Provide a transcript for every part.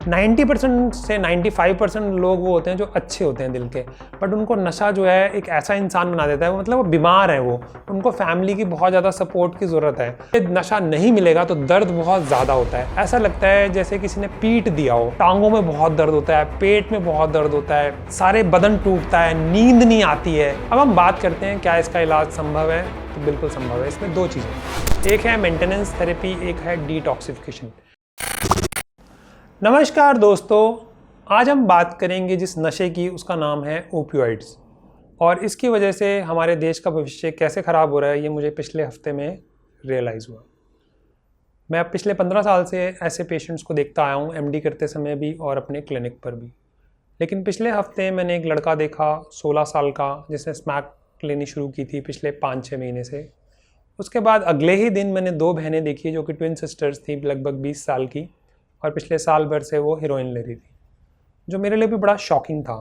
90% से 95% लोग वो होते हैं जो अच्छे होते हैं दिल के, बट उनको नशा जो है एक ऐसा इंसान बना देता है, वो मतलब वो बीमार है, वो उनको फैमिली की बहुत ज़्यादा सपोर्ट की ज़रूरत है। नशा नहीं मिलेगा तो दर्द बहुत ज़्यादा होता है, ऐसा लगता है जैसे किसी ने पीट दिया हो, टांगों में बहुत दर्द होता है, पेट में बहुत दर्द होता है, सारे बदन टूटता है, नींद नहीं आती है। अब हम बात करते हैं क्या इसका इलाज संभव है, तो बिल्कुल संभव है। इसमें दो चीज़ें, एक है मेंटेनेंस थेरेपी, एक है डिटॉक्सिफिकेशन। नमस्कार दोस्तों, आज हम बात करेंगे जिस नशे की, उसका नाम है ओपियोइड्स, और इसकी वजह से हमारे देश का भविष्य कैसे ख़राब हो रहा है ये मुझे पिछले हफ्ते में रियलाइज़ हुआ। मैं अब पिछले 15 साल से ऐसे पेशेंट्स को देखता आया हूँ, एमडी करते समय भी और अपने क्लिनिक पर भी। लेकिन पिछले हफ्ते मैंने एक लड़का देखा 16 साल का, जिसने स्मैक लेनी शुरू की थी पिछले 5-6 महीने से। उसके बाद अगले ही दिन मैंने 2 बहनें देखी जो कि ट्विन सिस्टर्स थी, लगभग 20 साल की, और पिछले साल भर से वो हीरोइन ले रही थी, जो मेरे लिए भी बड़ा शॉकिंग था।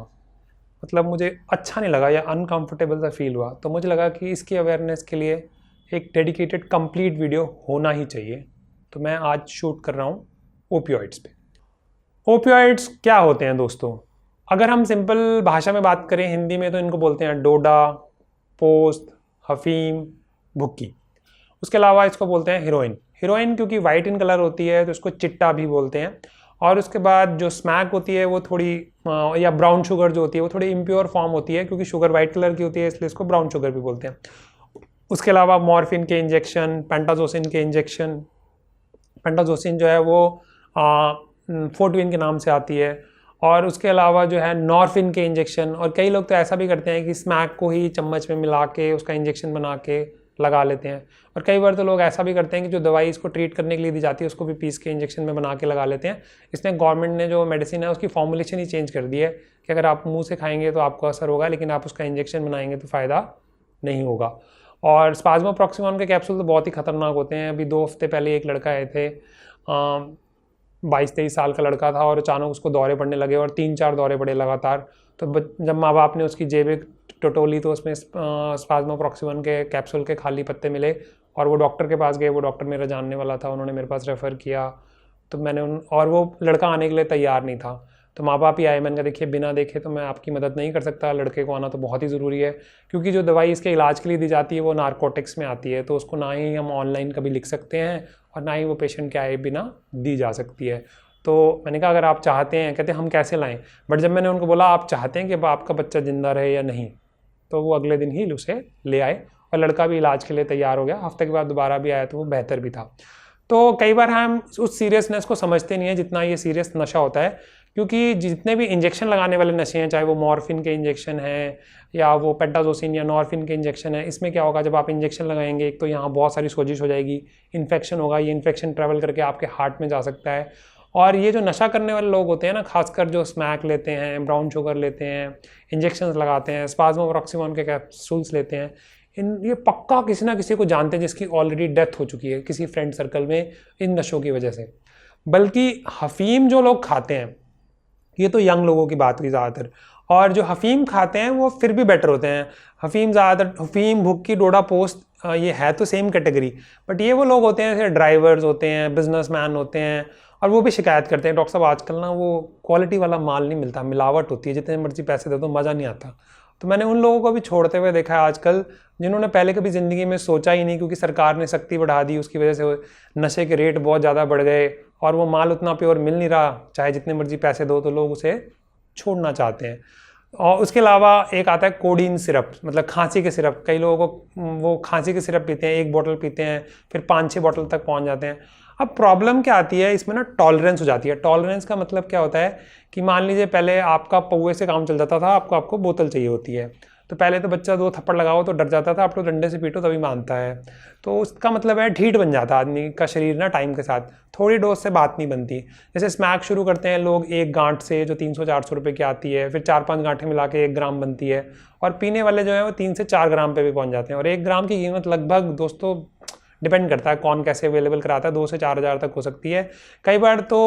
मतलब मुझे अच्छा नहीं लगा या अनकंफर्टेबल सा फील हुआ, तो मुझे लगा कि इसकी अवेयरनेस के लिए एक डेडिकेटेड कंप्लीट वीडियो होना ही चाहिए। तो मैं आज शूट कर रहा हूँ ओपियोइड्स पे। ओपियोइड्स क्या होते हैं दोस्तों? अगर हम सिंपल भाषा में बात करें हिंदी में, तो इनको बोलते हैं डोडा, पोस्त, हफीम, भुक्की। उसके अलावा इसको बोलते हैं हीरोइन। हीरोइन क्योंकि वाइट इन कलर होती है तो इसको चिट्टा भी बोलते हैं। और उसके बाद जो स्मैक होती है वो थोड़ी या ब्राउन शुगर जो होती है वो थोड़ी इम्प्योर फॉर्म होती है, क्योंकि शुगर वाइट कलर की होती है, इसलिए इसको ब्राउन शुगर भी बोलते हैं। उसके अलावा मॉर्फिन के इंजेक्शन, पेंटाजोसिन के इंजेक्शन, पेंटाजोसिन जो है वो फोर्टविन के नाम से आती है, और उसके अलावा जो है नॉर्फिन के इंजेक्शन। और कई लोग तो ऐसा भी करते हैं कि स्मैक को ही चम्मच में मिला के उसका इंजेक्शन बना के लगा लेते हैं। और कई बार तो लोग ऐसा भी करते हैं कि जो दवाई इसको ट्रीट करने के लिए दी जाती है उसको भी पीस के इंजेक्शन में बना के लगा लेते हैं। इसने गवर्नमेंट ने जो मेडिसिन है उसकी फॉर्मुलेशन ही चेंज कर दी है कि अगर आप मुंह से खाएंगे तो आपको असर होगा, लेकिन आप उसका इंजेक्शन बनाएंगे तो फ़ायदा नहीं होगा। और स्पाज्मोप्रॉक्सिमोन के कैप्सूल तो बहुत ही खतरनाक होते हैं। अभी 2 हफ्ते पहले एक लड़का आए थे, 22-23 साल का लड़का था, और अचानक उसको दौरे पड़ने लगे और 3-4 दौरे पड़े लगातार। तो जब माँ बाप ने उसकी जेब टटोली तो उसमें स्पाज्मोप्रॉक्सिमोन के कैप्सूल के खाली पत्ते मिले, और वो डॉक्टर के पास गए। वो डॉक्टर मेरा जानने वाला था, उन्होंने मेरे पास रेफ़र किया। तो मैंने और वो लड़का आने के लिए तैयार नहीं था, तो माँ बाप ही आए। मैंने कहा देखिए, बिना देखे तो मैं आपकी मदद नहीं कर सकता, लड़के को आना तो बहुत ही ज़रूरी है, क्योंकि जो दवाई इसके इलाज के लिए दी जाती है वो नारकोटिक्स में आती है, तो उसको ना ही हम ऑनलाइन कभी लिख सकते हैं और ना ही वो पेशेंट के आए बिना दी जा सकती है। तो मैंने कहा अगर आप चाहते हैं, कहते हम कैसे लाएं। बट जब मैंने उनको बोला आप चाहते हैं कि आपका बच्चा ज़िंदा रहे या नहीं, तो वो अगले दिन ही उसे ले आए, और लड़का भी इलाज के लिए तैयार हो गया। हफ्ते के बाद दोबारा भी आया तो वो बेहतर भी था। तो कई बार हम उस सीरियसनेस को समझते नहीं है जितना ये सीरियस नशा होता है, क्योंकि जितने भी इंजेक्शन लगाने वाले नशे हैं, चाहे वो मॉर्फिन के इंजेक्शन हैं या वो पेंटाजोसिन या नॉर्फिन के इंजेक्शन है, इसमें क्या होगा, जब आप इंजेक्शन लगाएंगे एक तो यहाँ बहुत सारी सोजिश हो जाएगी, इन्फेक्शन होगा, ये इन्फेक्शन ट्रैवल करके आपके हार्ट में जा सकता है। और ये जो नशा करने वाले लोग होते हैं ना, खासकर जो स्मैक लेते हैं, ब्राउन शुगर लेते हैं, इंजेक्शन लगाते हैं, स्पाज्मोप्रॉक्सिमोन के कैप्सूल्स लेते हैं, ये पक्का किसी ना किसी को जानते हैं जिसकी ऑलरेडी डेथ हो चुकी है किसी फ्रेंड सर्कल में इन नशों की वजह से। बल्कि हफीम जो लोग खाते हैं, ये तो यंग लोगों की बात हुई ज़्यादातर, और जो हफीम खाते हैं वो फिर भी बेटर होते हैं। हफीम ज़्यादातर, हफीम, भुक्की, डोडा, पोस्त, ये है तो सेम कैटेगरी, बट ये वो लोग होते हैं जैसे ड्राइवर्स होते हैं, बिजनेसमैन होते हैं, और वो भी शिकायत करते हैं डॉक्टर साहब आजकल ना वो क्वालिटी वाला माल नहीं मिलता, मिलावट होती है, जितने मर्जी पैसे दे दो मज़ा नहीं आता। तो मैंने उन लोगों को भी छोड़ते हुए देखा है आजकल, जिन्होंने पहले कभी ज़िंदगी में सोचा ही नहीं, क्योंकि सरकार ने सख्ती बढ़ा दी, उसकी वजह से नशे के रेट बहुत ज़्यादा बढ़ गए और वो माल उतना प्योर मिल नहीं रहा, चाहे जितने मर्जी पैसे दो, तो लोग उसे छोड़ना चाहते हैं। और उसके अलावा एक आता है कोडीन सिरप, मतलब खांसी के सिरप। कई लोगों को वो खांसी के सिरप पीते हैं, 1 बोतल पीते हैं, फिर 5-6 बोतल तक पहुंच जाते हैं। अब प्रॉब्लम क्या आती है इसमें ना, टॉलरेंस हो जाती है। टॉलरेंस का मतलब क्या होता है कि मान लीजिए पहले आपका पौवे से काम चल जाता था, आपको बोतल चाहिए होती है, तो पहले तो बच्चा 2 थप्पड़ लगाओ तो डर जाता था, अब तो डंडे से पीटो तभी मानता है। तो उसका मतलब है ढीठ बन जाता आदमी का शरीर ना टाइम के साथ, थोड़ी डोज से बात नहीं बनती। जैसे स्मैक शुरू करते हैं लोग एक गांठ से जो 300-400 रुपये की आती है, फिर 4-5 गांठें मिला के 1 ग्राम बनती है, और पीने वाले जो है वो 3 से 4 ग्राम पे भी पहुंच जाते हैं। और 1 ग्राम की कीमत लगभग, दोस्तों डिपेंड करता है कौन कैसे अवेलेबल कराता है, 2 से 4 हज़ार तक हो सकती है। कई बार तो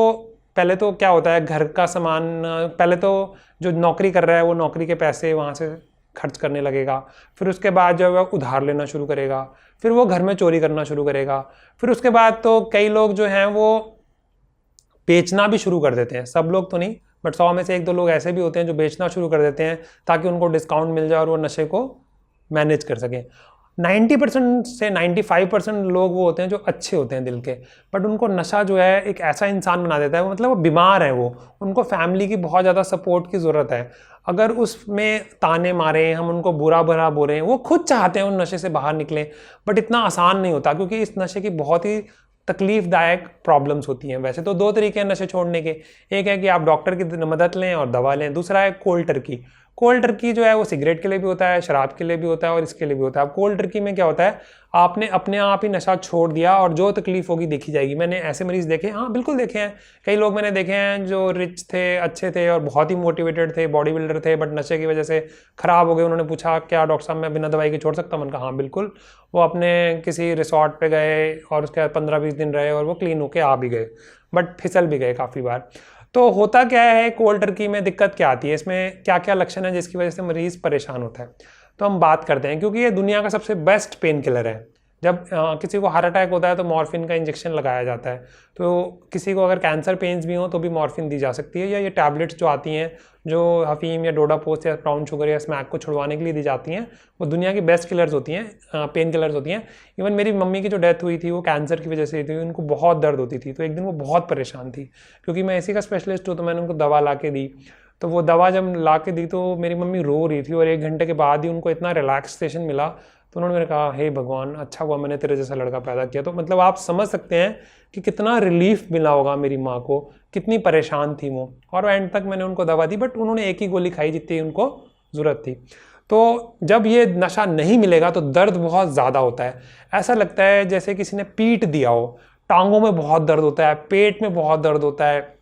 पहले तो क्या होता है, घर का सामान, पहले तो जो नौकरी कर रहा है वो नौकरी के पैसे वहाँ से खर्च करने लगेगा, फिर उसके बाद जो है उधार लेना शुरू करेगा, फिर वो घर में चोरी करना शुरू करेगा, फिर उसके बाद तो कई लोग जो हैं वो बेचना भी शुरू कर देते हैं। सब लोग तो नहीं, बट 100 में से 1-2 लोग ऐसे भी होते हैं जो बेचना शुरू कर देते हैं ताकि उनको डिस्काउंट मिल जाए और वो नशे को मैनेज कर सकें। 90% से 95% लोग वो होते हैं जो अच्छे होते हैं दिल के, बट उनको नशा जो है एक ऐसा इंसान बना देता है, वो मतलब वो बीमार है, वो उनको फैमिली की बहुत ज़्यादा सपोर्ट की ज़रूरत है। अगर उसमें ताने मारें, हम उनको बुरा भला बोलें, वो खुद चाहते हैं उन नशे से बाहर निकलें, बट इतना आसान नहीं होता क्योंकि इस नशे की बहुत ही तकलीफदायक प्रॉब्लम्स होती हैं। वैसे तो 2 तरीके हैं नशे छोड़ने के, एक है कि आप डॉक्टर की मदद लें और दवा लें, दूसरा है कोल्ड टर्की। कोल्ड टर्की जो है वो सिगरेट के लिए भी होता है, शराब के लिए भी होता है और इसके लिए भी होता है। अब कोल्ड टर्की में क्या होता है, आपने अपने आप ही नशा छोड़ दिया और जो तकलीफ होगी देखी जाएगी। मैंने ऐसे मरीज देखे, हाँ बिल्कुल देखे हैं, कई लोग मैंने देखे हैं जो रिच थे, अच्छे थे और बहुत ही मोटिवेटेड थे, बॉडी बिल्डर थे, बट नशे की वजह से खराब हो गए। उन्होंने पूछा क्या डॉक्टर साहब मैं बिना दवाई के छोड़ सकता हूँ? मैंने कहा हाँ बिल्कुल। वो अपने किसी रिसोर्ट पे गए और उसके बाद 15-20 दिन रहे और वो क्लीन होके आ भी गए, बट फिसल भी गए काफ़ी बार। तो होता क्या है कोल्ड टर्की में, दिक्कत क्या आती है, इसमें क्या क्या लक्षण है जिसकी वजह से मरीज़ परेशान होता है, तो हम बात करते हैं। क्योंकि ये दुनिया का सबसे बेस्ट पेन किलर है। जब किसी को हार्ट अटैक होता है तो मॉर्फिन का इंजेक्शन लगाया जाता है। तो किसी को अगर कैंसर पेन्स भी हों तो भी मॉर्फिन दी जा सकती है, या ये टैबलेट्स जो आती हैं जो हफीम या डोडा पोस्ट या ब्राउन शुगर या स्मैक को छुड़वाने के लिए दी जाती हैं, वो दुनिया की बेस्ट किलर्स होती हैं, पेन किलर्स होती हैं। इवन मेरी मम्मी की जो डेथ हुई थी वो कैंसर की वजह से हुई थी, उनको बहुत दर्द होती थी। तो एक दिन वो बहुत परेशान थी, क्योंकि मैं इसी का स्पेशलिस्ट हूँ, तो मैंने उनको दवा ला के दी। तो वो दवा जब ला के दी तो मेरी मम्मी रो रही थी और 1 घंटे के बाद ही उनको इतना रिलैक्सेशन मिला। तो उन्होंने मेरे कहा हे भगवान, अच्छा हुआ मैंने तेरे जैसा लड़का पैदा किया। तो मतलब आप समझ सकते हैं कि कितना रिलीफ मिला होगा मेरी माँ को, कितनी परेशान थी वो। और एंड तक मैंने उनको दवा दी, बट उन्होंने एक ही गोली खाई जितनी उनको ज़रूरत थी। तो जब ये नशा नहीं मिलेगा तो दर्द बहुत ज़्यादा होता है। ऐसा लगता है जैसे किसी ने पीट दिया हो, टांगों में बहुत दर्द होता है, पेट में बहुत दर्द होता है,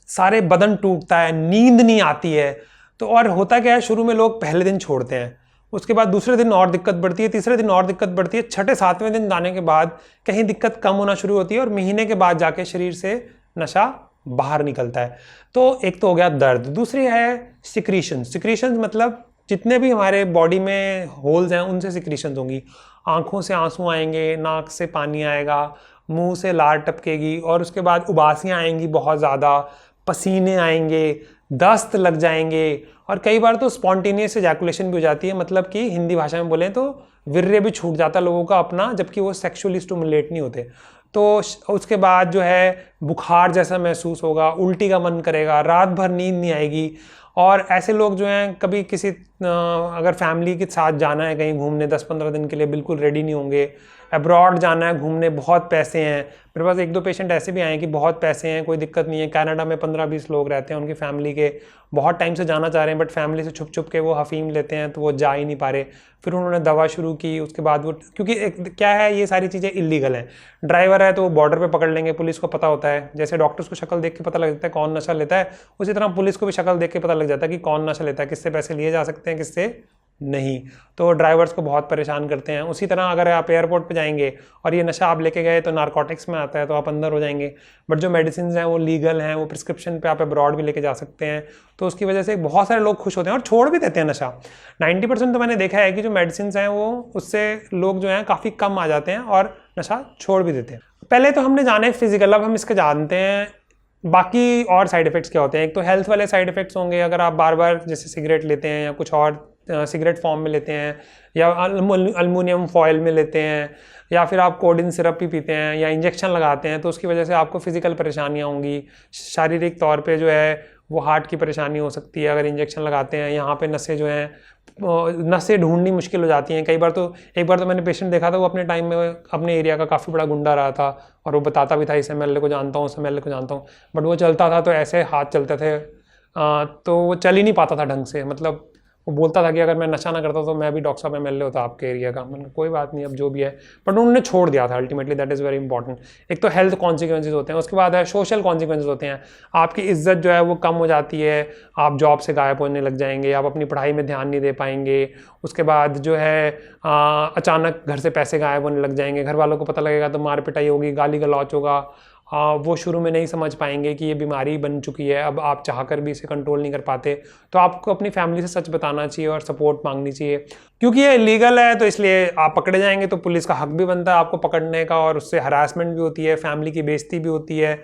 सारे बदन टूटता है, नींद नहीं आती है। तो और होता क्या है, शुरू में लोग पहले दिन छोड़ते हैं, उसके बाद दूसरे दिन और दिक्कत बढ़ती है, तीसरे दिन और दिक्कत बढ़ती है, छठे 7वें दिन जाने के बाद कहीं दिक्कत कम होना शुरू होती है और महीने के बाद जाके शरीर से नशा बाहर निकलता है। तो एक तो हो गया दर्द, दूसरी है सिक्रीशन मतलब जितने भी हमारे बॉडी में होल्स हैं उनसे सिक्रीशन होंगी। आंखों से आंसू आएंगे, नाक से पानी आएगा, मुंह से लार टपकेगी और उसके बाद उबासियाँ आएंगी बहुत ज़्यादा, पसीने आएंगे, दस्त लग जाएंगे और कई बार तो स्पॉन्टेनियस एजैकुलेशन भी हो जाती है। मतलब कि हिंदी भाषा में बोलें तो वीर्य भी छूट जाता है लोगों का अपना, जबकि वो सेक्सुअली स्टिमुलेट नहीं होते। तो उसके बाद जो है बुखार जैसा महसूस होगा, उल्टी का मन करेगा, रात भर नींद नहीं आएगी। और ऐसे लोग जो हैं कभी किसी अगर फैमिली के साथ जाना है कहीं घूमने 10-15 दिन के लिए, बिल्कुल रेडी नहीं होंगे। अब्रॉड जाना है घूमने, बहुत पैसे हैं। मेरे पास 1-2 पेशेंट ऐसे भी आए हैं कि बहुत पैसे हैं, कोई दिक्कत नहीं है, कनाडा में 15-20 लोग रहते हैं, उनकी फैमिली के बहुत टाइम से जाना चाह रहे हैं, बट फैमिली से छुप छुप के वो हफीम लेते हैं तो वो जा ही नहीं पा रहे। फिर उन्होंने दवा शुरू की, उसके बाद वो, क्योंकि क्या है ये सारी चीज़ें इलीगल हैं। ड्राइवर है तो वो बॉर्डर पे पकड़ लेंगे, पुलिस को पता होता है। जैसे डॉक्टर्स को शक्ल देख के पता लग जाता है कौन नशा लेता है, उसी तरह पुलिस को भी शक्ल देख के पता लग जाता है कि कौन नशा लेता है, किससे पैसे लिए जा सकते हैं, किससे नहीं। तो ड्राइवर्स को बहुत परेशान करते हैं। उसी तरह अगर आप एयरपोर्ट पे जाएंगे और ये नशा आप लेके गए तो नारकोटिक्स में आता है तो आप अंदर हो जाएंगे, बट जो मेडिसिन हैं वो लीगल हैं, वो प्रिस्क्रिप्शन पे आप अब्रॉड भी लेके जा सकते हैं। तो उसकी वजह से बहुत सारे लोग खुश होते हैं और छोड़ भी देते हैं नशा। 90% तो मैंने देखा है कि जो मेडिसिन हैं वो उससे लोग जो हैं काफ़ी कम आ जाते हैं और नशा छोड़ भी देते हैं। पहले तो हमने जाने फिजिकल, अब हम इसके जानते हैं बाकी और साइड इफ़ेक्ट्स क्या होते हैं। एक तो हेल्थ वाले साइड इफ़ेक्ट्स होंगे, अगर आप बार बार जैसे सिगरेट लेते हैं या कुछ और सिगरेट फॉर्म में लेते हैं या अल्मुनियम फॉयल में लेते हैं या फिर आप कोडिन सिरप भी पीते हैं या इंजेक्शन लगाते हैं, तो उसकी वजह से आपको फिजिकल परेशानियां होंगी। शारीरिक तौर पे जो है वो हार्ट की परेशानी हो सकती है अगर इंजेक्शन लगाते हैं। यहाँ पे नसें जो हैं, नसें ढूंढनी मुश्किल हो जाती हैं कई बार। तो एक बार तो मैंने पेशेंट देखा था, वो अपने टाइम में अपने एरिया का काफ़ी बड़ा गुंडा रहा था और वो बताता भी था इस एमएलए को जानता हूँ, उस एमएलए को जानता हूँ, बट वो चलता था तो ऐसे हाथ चलते थे, तो वो चल ही नहीं पाता था ढंग से। मतलब वो बोलता था कि अगर मैं नशा ना करता तो मैं भी डॉक्टर साहब एमएलए होता आपके एरिया का। मैंने कोई बात नहीं, अब जो भी है, बट उन्होंने छोड़ दिया था ultimately. That is very important. एक तो हेल्थ कॉन्सिक्वेंसेज होते हैं, उसके बाद है सोशल कॉन्सिक्वेंसेज होते हैं। आपकी इज्जत जो है वो कम हो जाती है, आप जॉब से गायब होने लग जाएंगे, आप अपनी पढ़ाई में ध्यान नहीं दे पाएंगे। उसके बाद जो है अचानक घर से पैसे गायब होने लग जाएंगे, घर वालों को पता लगेगा तो मार पिटाई होगी, गाली गलौच होगा। वो शुरू में नहीं समझ पाएंगे कि ये बीमारी बन चुकी है, अब आप चाहकर भी इसे कंट्रोल नहीं कर पाते। तो आपको अपनी फैमिली से सच बताना चाहिए और सपोर्ट मांगनी चाहिए। क्योंकि ये इलीगल है तो इसलिए आप पकड़े जाएंगे तो पुलिस का हक भी बनता है आपको पकड़ने का, और उससे हरासमेंट भी होती है, फैमिली की बेइज्जती भी होती है।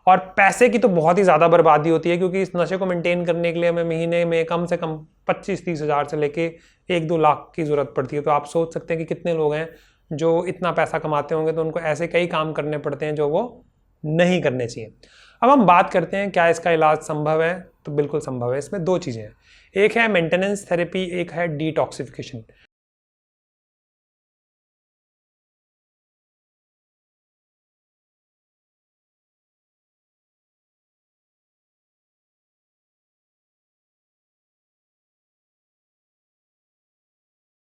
और पैसे की तो बहुत ही ज़्यादा बर्बादी होती है, क्योंकि इस नशे को मेंटेन करने के लिए हमें महीने में कम से कम 25-30 हज़ार से लेके 1-2 लाख की ज़रूरत पड़ती है। तो आप सोच सकते हैं कि कितने लोग हैं जो इतना पैसा कमाते होंगे, तो उनको ऐसे कई काम करने पड़ते हैं जो वो नहीं करने चाहिए। अब हम बात करते हैं क्या इसका इलाज संभव है, तो बिल्कुल संभव है। इसमें 2 चीज़ें हैं, एक है मेंटेनेंस थेरेपी, एक है डिटॉक्सिफिकेशन।